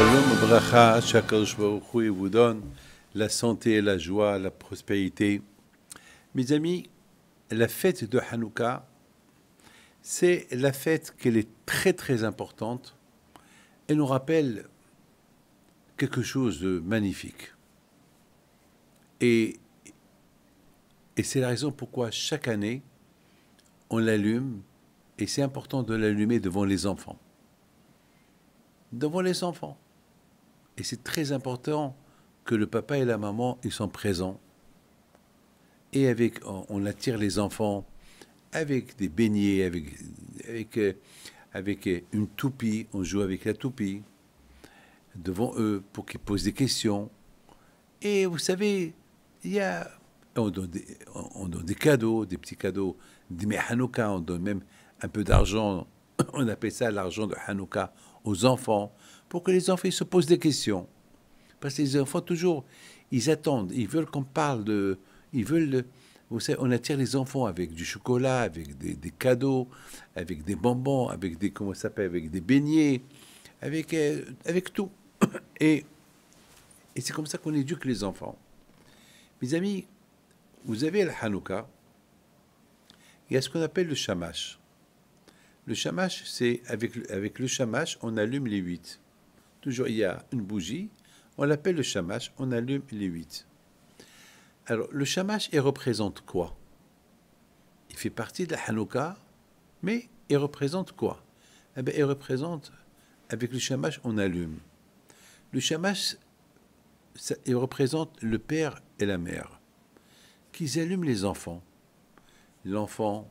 Shalom, bracha, qu'Akadosh Baruch Hu vous donne la santé, la joie, la prospérité. Mes amis, la fête de Hanouka, c'est la fête qu'elle est très très importante. Elle nous rappelle quelque chose de magnifique. Et c'est la raison pourquoi chaque année, on l'allume, et c'est important de l'allumer devant les enfants. Devant les enfants. Et c'est très important que le papa et la maman, ils sont présents. Et on attire les enfants avec des beignets, avec une toupie. On joue avec la toupie devant eux pour qu'ils posent des questions. Et vous savez, on donne des cadeaux, des petits cadeaux. Des Hanouka, on donne même un peu d'argent. On appelle ça l'argent de Hanouka aux enfants, pour que les enfants ils se posent des questions. Parce que les enfants, toujours, ils attendent, ils veulent qu'on parle de... Vous savez, on attire les enfants avec du chocolat, avec des cadeaux, avec des bonbons, avec des... Comment ça s'appelle? Avec des beignets, avec tout. Et c'est comme ça qu'on éduque les enfants. Mes amis, vous avez le Hanouka, il y a ce qu'on appelle le shamash. Le shamash, c'est avec le shamash, on allume les 8. Toujours, il y a une bougie, on l'appelle le shamash, on allume les 8. Alors, le shamash, il représente quoi? Il fait partie de la Hanouka, mais il représente quoi? Eh bien, il représente, avec le shamash, on allume. Le shamash, il représente le père et la mère, qui allument les enfants. L'enfant,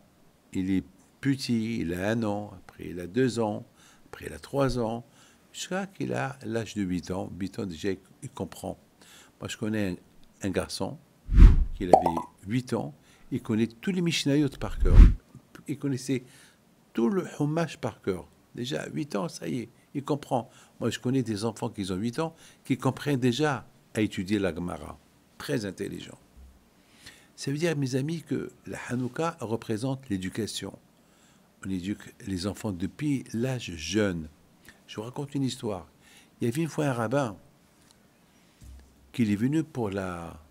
il est petit, il a 1 an, après il a 2 ans, après il a 3 ans, jusqu'à qu'il a l'âge de 8 ans. 8 ans déjà, il comprend. Moi, je connais un garçon qui avait 8 ans, il connaît tous les Mishnayot par cœur. Il connaissait tout le Chumash par cœur. Déjà, 8 ans, ça y est, il comprend. Moi, je connais des enfants qui ont 8 ans qui comprennent déjà à étudier la Gemara. Très intelligent. Ça veut dire, mes amis, que la Hanouka représente l'éducation. On éduque les enfants depuis l'âge jeune. Je vous raconte une histoire. Il y avait une fois un rabbin qui est venu pour la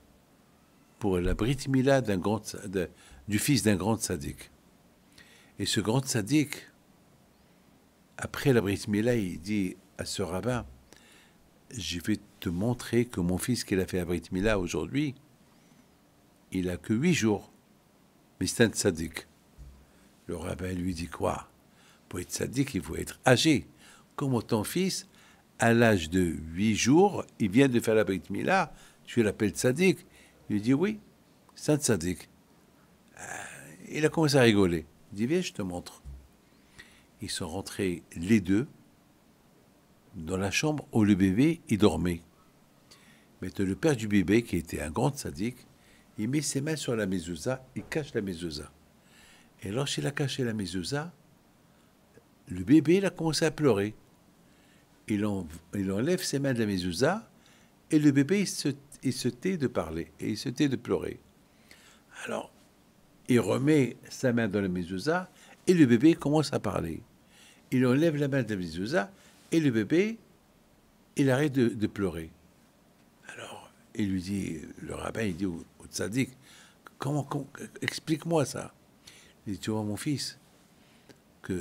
Brit Mila du fils d'un grand tzaddik. Et ce grand tzaddik, après la Brit Mila, il dit à ce rabbin, je vais te montrer que mon fils qu'il a fait la Brit Mila aujourd'hui, il a que 8 jours, mais c'est un tzaddik. Le rabbin lui dit quoi? Pour être tzaddik, il faut être âgé. Comme ton fils, à l'âge de 8 jours, il vient de faire la Brit Mila, tu l'appelles tzaddik? Il lui dit oui, c'est un tzaddik. Il a commencé à rigoler. Il dit viens, je te montre. Ils sont rentrés les deux dans la chambre où le bébé il dormait. Mais le père du bébé, qui était un grand tzaddik, il met ses mains sur la mezouza, il cache la mezouza. Et lorsqu'il a caché la mezouza, le bébé il a commencé à pleurer. Il enlève ses mains de la mezouza et le bébé il se tait de parler et il se tait de pleurer. Alors, il remet sa main dans la mezouza et le bébé commence à parler. Il enlève la main de la mezouza et le bébé, il arrête de pleurer. Alors, il lui dit, le rabbin, il dit au tzaddik, explique-moi ça. Il dit, tu vois mon fils, tout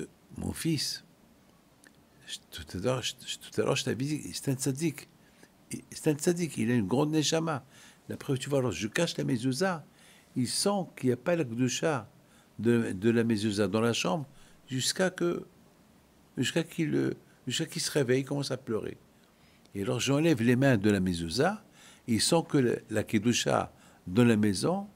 à l'heure je t'avais dit, c'est un tzaddik. C'est un tzaddik, il a une grande neshama. La preuve, tu vois, alors je cache la mezouza, il sent qu'il n'y a pas la gdusha de la mezouza dans la chambre jusqu'à qu'il se réveille, il commence à pleurer. Et alors j'enlève les mains de la mezouza, il sent que la kedusha dans la maison,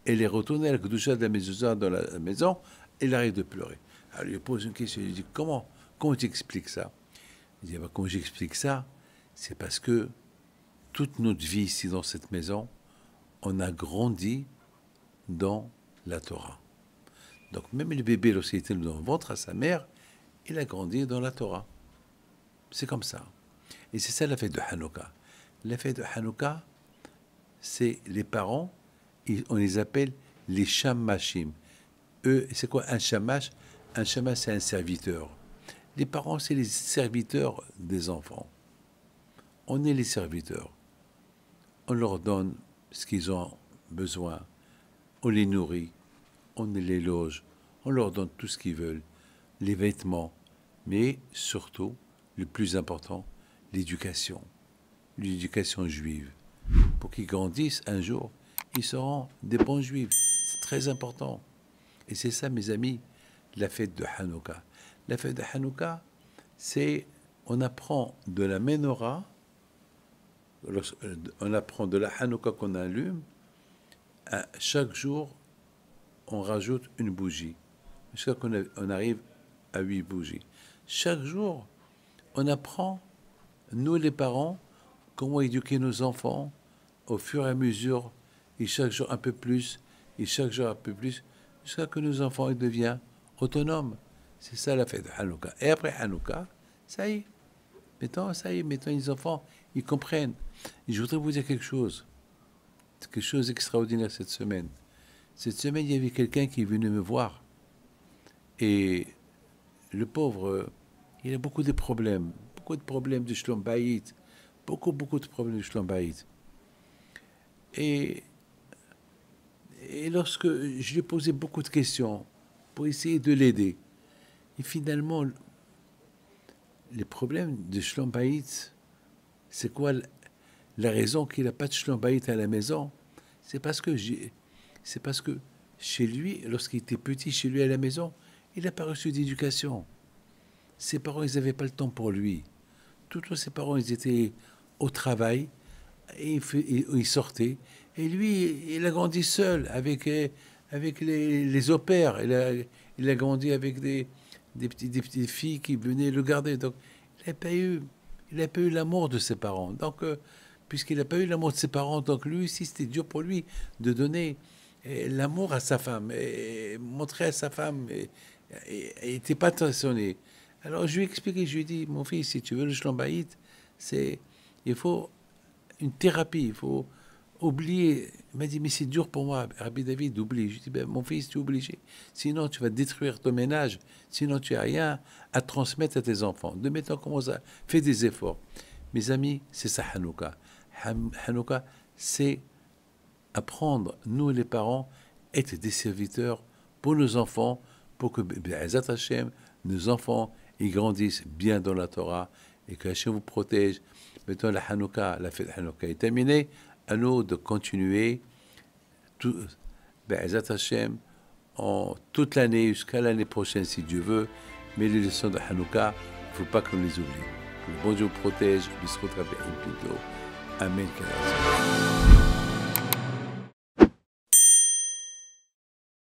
elle est retournée à la kedusha de la mezouza dans la maison, et il arrête de pleurer. Alors il lui pose une question, il lui dit comment tu expliques ça? Il dit comment j'explique ça? C'est parce que toute notre vie ici dans cette maison, on a grandi dans la Torah. Donc même le bébé, lorsqu'il était dans le ventre à sa mère, il a grandi dans la Torah. C'est comme ça. Et c'est ça la fête de Hanouka. La fête de Hanouka, c'est les parents, on les appelle les shamashim. Eux, c'est quoi un shamash? Un shamash, c'est un serviteur. Les parents, c'est les serviteurs des enfants. on est les serviteurs. On leur donne ce qu'ils ont besoin. On les nourrit, on les loge, on leur donne tout ce qu'ils veulent, les vêtements, mais surtout, le plus important, l'éducation juive. Pour qu'ils grandissent un jour, ils seront des bons juifs. C'est très important. Et c'est ça, mes amis, la fête de Hanouka. La fête de Hanouka, c'est, on apprend de la menorah, on apprend de la Hanouka qu'on allume, à chaque jour, on rajoute une bougie, jusqu'à qu'on arrive à 8 bougies. Chaque jour, on apprend, nous les parents, comment éduquer nos enfants au fur et à mesure, et chaque jour un peu plus, et chaque jour un peu plus, jusqu'à que nos enfants deviennent autonomes. C'est ça la fête de Hanouka. Et après Hanouka, ça y est. Maintenant, les enfants, ils comprennent. Et je voudrais vous dire quelque chose d'extraordinaire cette semaine. Cette semaine, il y avait quelqu'un qui est venu me voir. Et le pauvre, il a beaucoup de problèmes de Shlom Bayit, beaucoup de problèmes de Shlom Bayit. Et lorsque je lui ai posé beaucoup de questions pour essayer de l'aider, et finalement, les problèmes de Shlom Bayit, c'est quoi la raison qu'il n'a pas de Shlom Bayit à la maison? C'est parce que chez lui, lorsqu'il était petit, chez lui à la maison, il n'a pas reçu d'éducation. Ses parents, ils n'avaient pas le temps pour lui. Tous ses parents, ils étaient au travail, et ils sortaient. Et lui, il a grandi seul, avec les au-pairs. Il a grandi avec des petites filles qui venaient le garder. Donc, il n'a pas eu l'amour de ses parents. Donc, puisqu'il n'a pas eu l'amour de ses parents, donc lui aussi, c'était dur pour lui de donner l'amour à sa femme, et montrer à sa femme, et il n'était pas attentionné. Alors, je lui ai expliqué, je lui ai dit, mon fils, si tu veux le Shlom Bayit, il faut une thérapie, il faut oublier. Il m'a dit, mais c'est dur pour moi, Rabbi David, d'oublier. Je lui ai dit, ben, mon fils, tu es obligé. Sinon, tu vas détruire ton ménage. Sinon, tu n'as rien à transmettre à tes enfants. De maintenant, commence à faire des efforts. Mes amis, c'est ça Hanouka. Hanouka, c'est apprendre, nous les parents, être des serviteurs pour nos enfants, pour que, Be'ezat Hashem, nos enfants, ils grandissent bien dans la Torah, et que Hashem vous protège. Maintenant, la Hanouka, la fête de Hanouka est terminée. À nous de continuer Be'ezat Hashem toute l'année jusqu'à l'année prochaine, si Dieu veut. Mais les leçons de Hanouka, il ne faut pas qu'on les oublie. Que le bon Dieu vous protège. Bisrout Rabbi Bido. Amen.